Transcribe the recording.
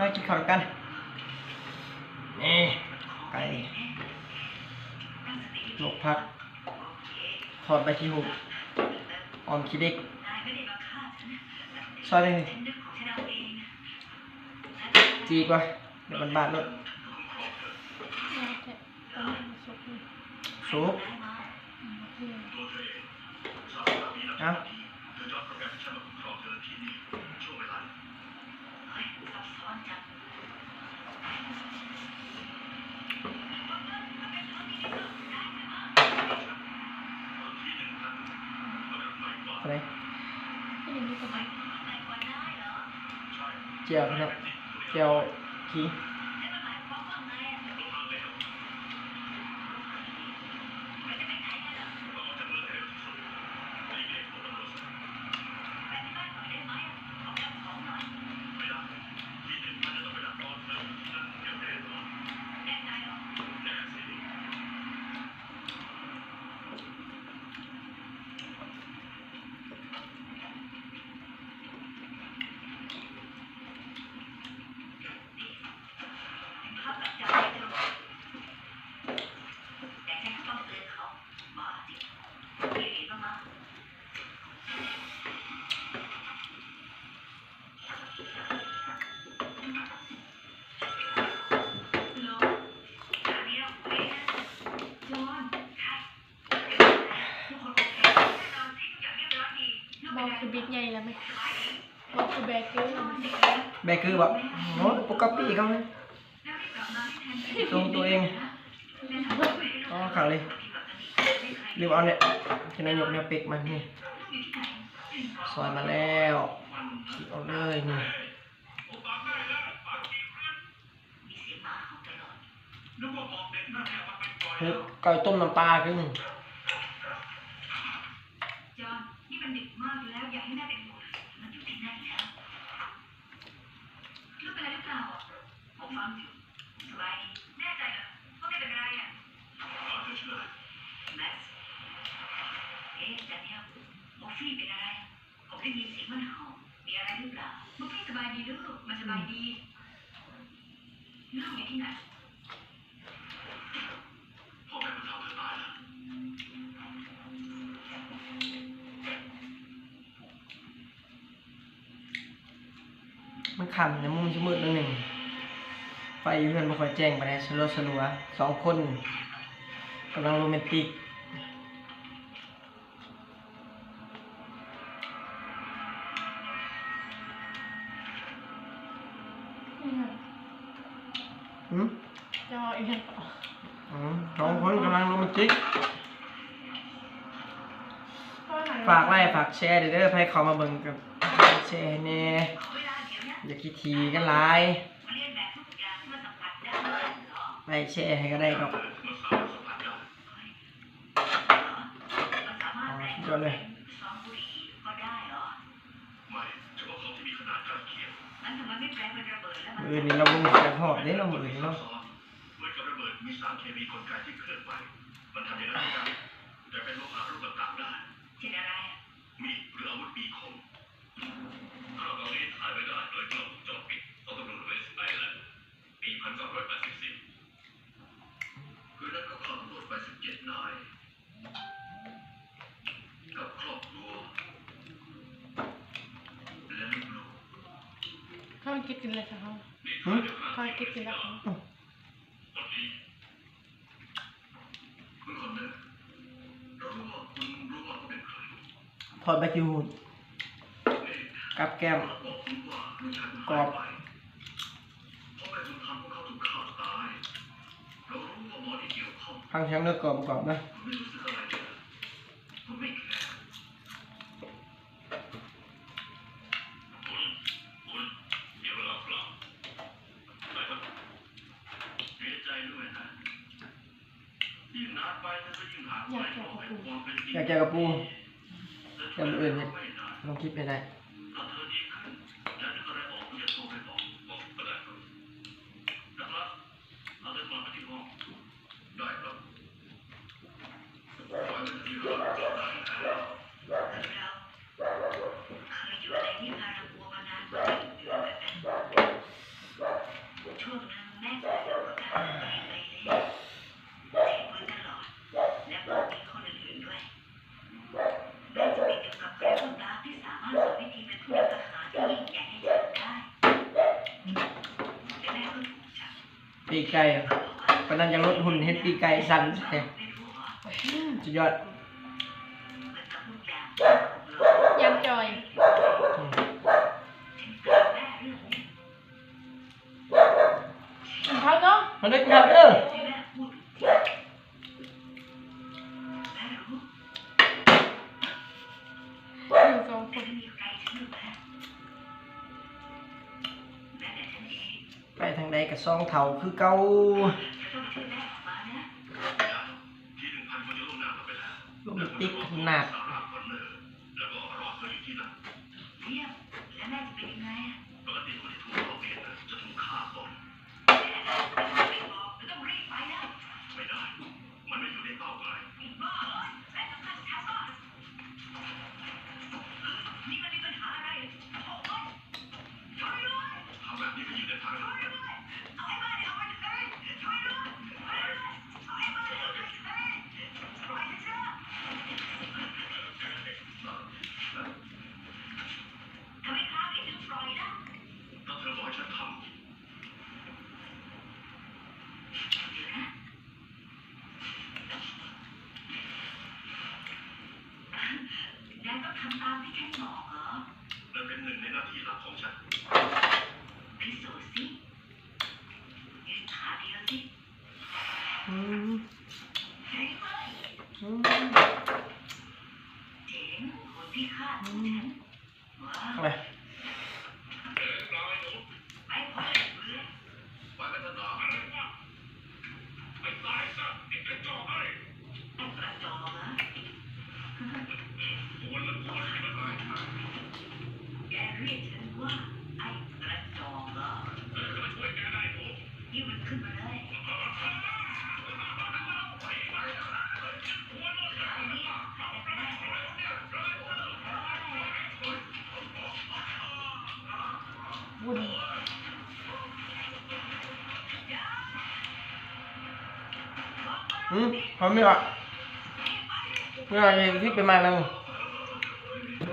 มากินข้าวกันนี่ไก่ลวกผักทอดใบชีหูออมขี้เด็กซอยเลยจีกว่าเดี๋ยวมันบาดรถซุปเอาอะไรเจียวพี่น้องเจียวขี้บอกคือบิ๊กใหญ่แล้วไหมบอกคือแบกเกอร์แบกคือแบบโน้ตปกติเขาไหมตรงตัวเองก็ขังเลยรีบเอาเนี่ยที่นายกเนี่ยปิกมันนี่ซอยมาแล้วเอาเลยนี่ไก่ต้มน้ำปลาขึ้นฟี่เป็นอะไรผมได้ยินเสียงมันเห่ามีอะไรหรือเปล่ามุกฟี่สบายดีลูกมันสบายดีลูกอยู่ที่ไหนพ่อแม่คุณทำเธอตายแล้วมันขำในมุมมืดนิดหนึ่งไฟเพื่อนไม่ค่อยแจ้งไปเลยสลัวสองคนกำลังโรแมนติกจออีกแล้วสองคนกำลังโรแมนติกฝากไลค์ฝากแชร์เด้อให้เขามาเบิ่งกับแชร์แน่อย่าคิดทีกันหลายไลค์แชร์ให้ก็ได้ครับยอดเลยมือนี่เราบุ้งจะหอบได้เรามือนี่เนาะมีสารเคมีกลไกที่เคลื่อนไหวมันทำอย่างนั้นได้แต่เป็นโลหะรูปต่างๆได้เช่นอะไรมีดหรืออาวุธมีคมภาพเรานี้ถ่ายไว้ได้โดยกล้องวงจรปิดของตำรวจเวสต์ไอแลนด์ปี1984คือนั้นก็ฆ่าตำรวจไป17 นายกับครอบครัวและลูกๆข้าวกินกินเลยค่ะข้าวกินกินแล้วทอดใบคิวหุ่นกับแก้มกรอบพังเชียงเนื้อกรอบนะอยากเจอกับปูจำอื่นเนี่ยลองคิดไปได้ ไก่อะเพราะนั้นจะลดหุ่นเฮ็ดปีกไก่สั่นใช่สุดยอด ยำจอย อืม เขาเนาะ มันได้กินข้าวเด้อ อยู่สองคน ไปทางใดกับซองเถาคือเก่า ที่1,000คนจะล่วงหน้าเราไปแล้ว โรแมนติกขนาด สาราคอนเนอร์แล้วก็รอเธออยู่ที่นั่นปกติคนที่ถูกเราเกณฑ์จะถูกฆ่าก่อนไม่ได้ มันไม่อยู่ในเป้าหมายทำแบบนี้ก็อยู่ในทางเลือกถ้าเธอบอกให้ฉันทำ นั่นเป็นหนึ่งในหน้าที่หลักของฉัน อืมอืมอะไร ไปกันเถอะนะไปตายซะไอ้กระจอกอะไรคนละคนไม่ได้จะมาช่วยแกได้ผม บุญ พร้อมไหมวะเมื่อไหร่ที่เป็นมาแล้ว